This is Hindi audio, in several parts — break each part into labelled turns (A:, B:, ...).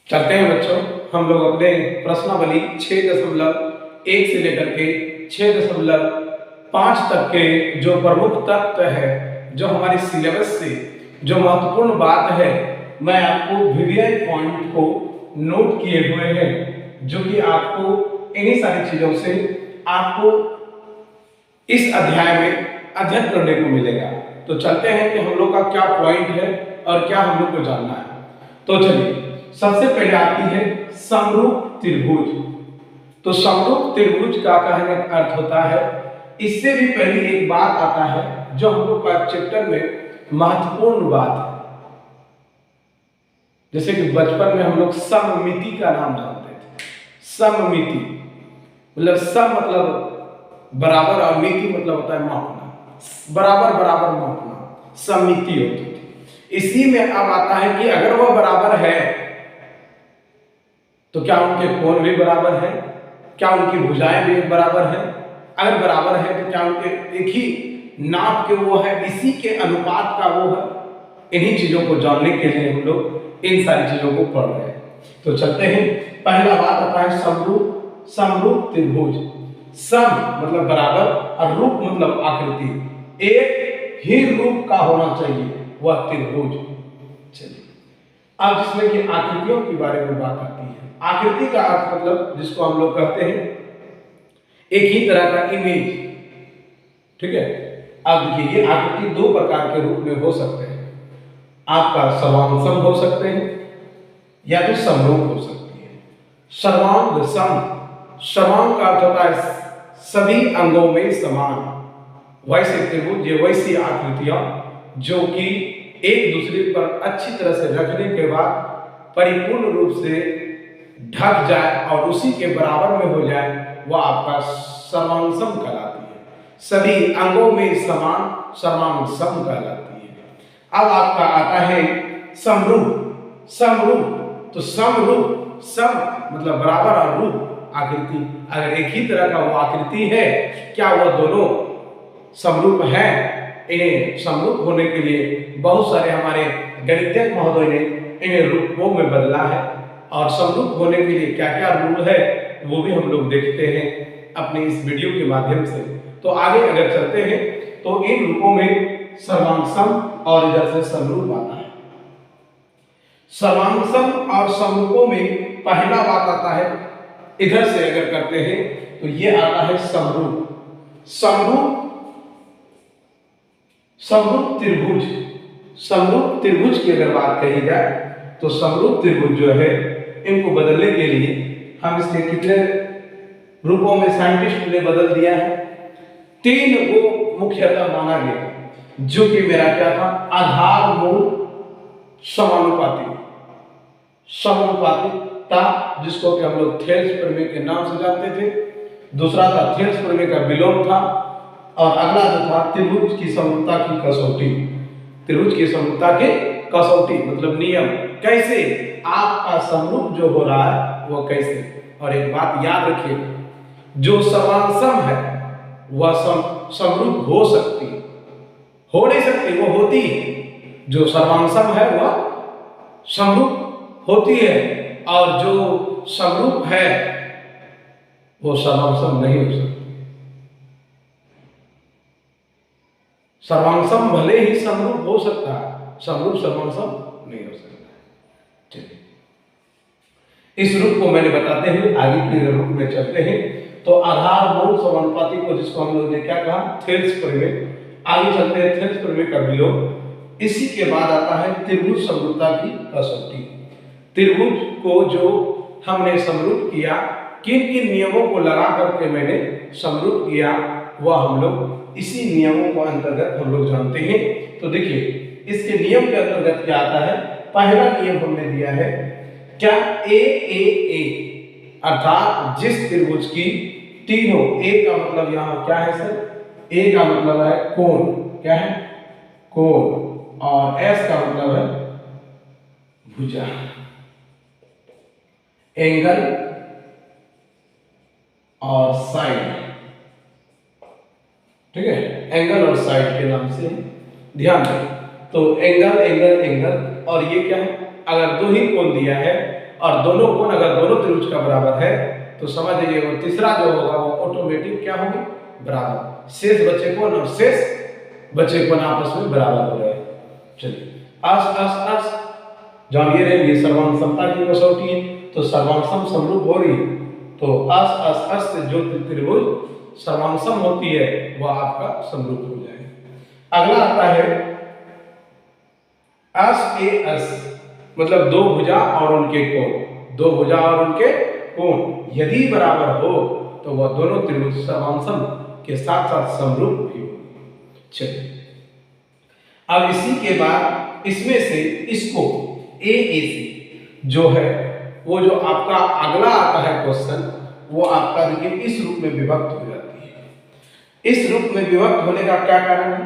A: चलते हैं बच्चों, हम लोग अपने प्रश्नावली 6.1 से लेकर के 6.5 तक के जो प्रमुख तत्व है, जो हमारी सिलेबस से जो महत्वपूर्ण बात है, मैं आपको वीवीआई पॉइंट को नोट किए हुए हैं, जो कि आपको इन्हीं सारी चीजों से आपको इस अध्याय में अध्ययन करने को मिलेगा। तो चलते हैं कि हम लोग का क्या पॉइंट है और क्या हम लोग को जानना है। तो चलिए, सबसे पहले आती है समरूप त्रिभुज। तो समरूप त्रिभुज का कहने का अर्थ होता है, इससे भी पहले एक बात आता है जो हम लोग का चैप्टर में महत्वपूर्ण बात है। जैसे कि बचपन में हम लोग सममिति का नाम जानते थे। सममिति मतलब सम मतलब बराबर और मिति मतलब होता है मापना, बराबर बराबर मापना, सममिति होती थी। इसी में अब आता है कि अगर वह बराबर है तो क्या उनके कोण भी बराबर है, क्या उनकी भुजाएं भी बराबर है। अगर बराबर है तो क्या उनके एक ही नाप के वो है, इसी के अनुपात का वो है। इन्हीं चीजों को जानने के लिए हम लोग इन सारी चीजों को पढ़ रहे हैं। तो चलते हैं, पहला बात आता है समरूप त्रिभुज। सम मतलब बराबर और रूप मतलब आकृति, एक ही रूप का होना चाहिए वह त्रिभुज। चलिए, अब जिसमें कि आकृतियों के बारे में बात आती है। आकृति का अर्थ मतलब जिसको हम लोग कहते हैं एक ही तरह का इमेज। ठीक है, अब देखिए, ये आकृति दो प्रकार के रूप में हो सकते हैं। आपका सर्वांग हो सकते हैं या तो समरूप हो सकती है। सर्वांग सर्वांग का अर्थ होता है सभी अंगों में समान। वैसे त्रिभुज, ये वैसी आकृतियां जो कि एक दूसरे पर अच्छी तरह से रखने के बाद परिपूर्ण रूप से ढक जाए और उसी के बराबर में हो जाए, वह आपका सर्वांगसम कहलाती है। सभी अंगों में समान सर्वांगसम कहलाती है। अब आपका आता है समरूप। तो समरूप, सम मतलब बराबर और रूप आकृति, अगर एक ही तरह का वो आकृति है, क्या वह दोनों समरूप है? इन्हें समरूप होने के लिए बहुत सारे हमारे गणितज्ञ महोदय ने इन्हें रूपों में बदला है, और समरूप होने के लिए क्या क्या रूल है वो भी हम लोग देखते हैं अपने इस वीडियो के माध्यम से। तो आगे अगर चलते हैं तो इन रूपों में सर्वांगसम और इधर से समरूप आता है। सर्वांगसम और समरूपों में पहला बात आता है, इधर से अगर करते हैं तो ये आता है समरूप त्रिभुज। समरूप त्रिभुज की अगर बात कही जाए तो समरूप त्रिभुज जो है, इनको बदलने के लिए हम इसके कितने रूपों में साइंटिस्ट ने बदल दिया है। 3 को मुख्यतः माना गया, जो कि मेरा क्या था, आधार मूल समानुपातिकता, जिसको कि हम लोग थेल्स प्रमेय के नाम से जानते थे। दूसरा था थेल्स प्रमेय का विलोम था, और अगला जो था त्रिभुज की समरूपता की कसौटी। त्रिभुज की समरूपता के कसौटी मतलब नियम, कैसे आपका समरूप जो हो रहा है वो कैसे। और एक बात याद रखिए, जो सर्वांगसम है वह समरूप हो सकती है, हो नहीं सकती, वो होती है। जो सर्वांगसम है वह समरूप होती है, और जो समरूप है वो सर्वांगसम नहीं हो सकती। सर्वांगसम भले ही समरूप हो सकता है, समरूप सर्वांगसम नहीं हो सकता। चलिए, इस रूप को मैंने बताते हुए आगे के रूप में चलते हैं। तो आधार मूल समानुपाती को, जिसको हम लोग ने क्या कहा, थेल्स प्रमेय। आगे चलते हैं, थेल्स प्रमेय का विलोम। इसी के बाद आता है त्रिभुज समरूपता की कसौटी। त्रिभुज को जो हमने समरूप किया, किन किन नियमों को लगा करके मैंने समरूप किया, वह हम लोग इसी नियमों को अंतर्गत हम लोग जानते हैं। तो देखिए, इसके नियम के अंतर्गत क्या आता है। पहला नियम हमने दिया है क्या, ए अर्थात जिस त्रिभुज की तीनों, ए का मतलब यहां क्या है सर, ए का मतलब है कोण, क्या है, कोण, और एस का मतलब है भुजा, एंगल और साइड। ठीक है, एंगल और साइड के नाम से ध्यान दें। तो एंगल, और ये क्या है, अगर दो ही कोण दिया है और दोनों कोण अगर दोनों त्रिभुज का बराबर है तो समझ लीजिए वो तीसरा जो होगा वो ऑटोमेटिक क्या होगी, बराबर। शेष बचे कोण और शेष बचे कोण आपस में बराबर हो रहे हैं। चलिए अस अस अस जब ये रहेंगे सर्वांग समता की कसौटी है तो सर्वांग समरूप हो रही है, तो अस अस अस से जो त्रिभुज सर्वांग सम होती है वह आपका समरूप हो जाएगा। अगला आता है अस ए अस, मतलब दो भुजा और उनके कोण, दो भुजा और उनके कोण यदि बराबर हो तो वह दोनों त्रिभुज सर्वांग के साथ साथ समरूप भी होंगे। चलिए अब इसी के बाद इसमें से इसको ए से जो है वो जो आपका अगला आता है क्वेश्चन वो आपका देखिए इस रूप में विभक्त हो जाती है। इस रूप में विभक्त होने का क्या कारण है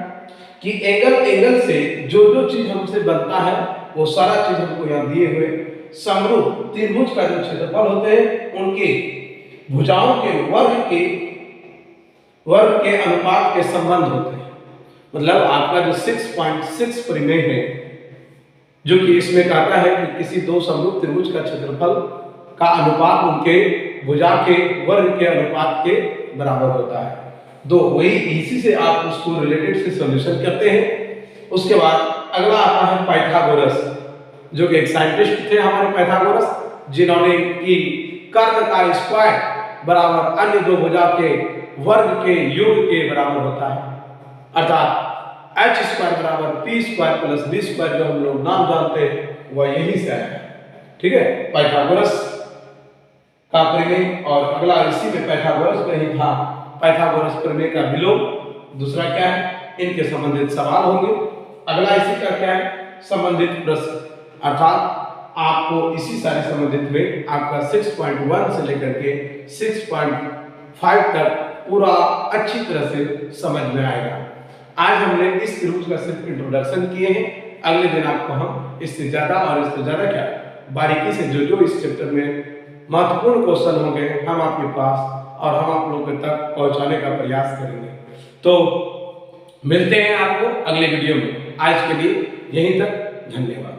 A: कि एंगल से जो जो चीज हमसे बनता है वो सारा चीज हमको यहाँ दिए हुए समरूप त्रिभुज का जो क्षेत्रफल होते हैं उनके भुजाओं के वर्ग के अनुपात के संबंध होते हैं। मतलब आपका जो 6.6 परिमेय है जो कि इसमें कहता है कि किसी दो समरूप त्रिभुज का क्षेत्रफल का अनुपात उनके भुजा के वर्ग के अनुपात के बराबर होता है। दो वही इसी से आप उसको रिलेटेड से सॉल्यूशन करते हैं। उसके बाद अगला आता है पाइथागोरस, जो कि एक साइंटिस्ट थे हमारे पाइथागोरस, जिन्होंने कि कर्ण का स्क्वायर बराबर अन्य दो भुजा के वर्ग के योग के बराबर होता है, अर्थात h स्क्वायर बराबर p square plus b square जो हम लोग नाम जानते हैं वह यही से आया है। ठीक है, पाइथागोरस का प्रमेय। और अगला इसी में पाइथागोरस में ही था पाइथागोरस प्रमेय का विलोम। दूसरा क्या है, इनके संबंधित सवाल होंगे। अगला इसी का क्या है, संबंधित प्रश्न, अर्थात आपको इसी सारे संबंधित में आपका 6.1 से लेकर के 6.5 तक पूरा अच्छी तरह से समझ में आएगा। आज हमने इस त्रिभुज का सिर्फ इंट्रोडक्शन किए हैं। अगले दिन आपको हम इससे ज्यादा और इससे ज्यादा क्या बारीकी से जो जो इस चैप्टर में महत्वपूर्ण क्वेश्चन होंगे हम आपके पास और हम आप लोगों तक पहुंचाने का प्रयास करेंगे। तो मिलते हैं आपको अगले वीडियो में। आज के लिए यहीं तक, धन्यवाद।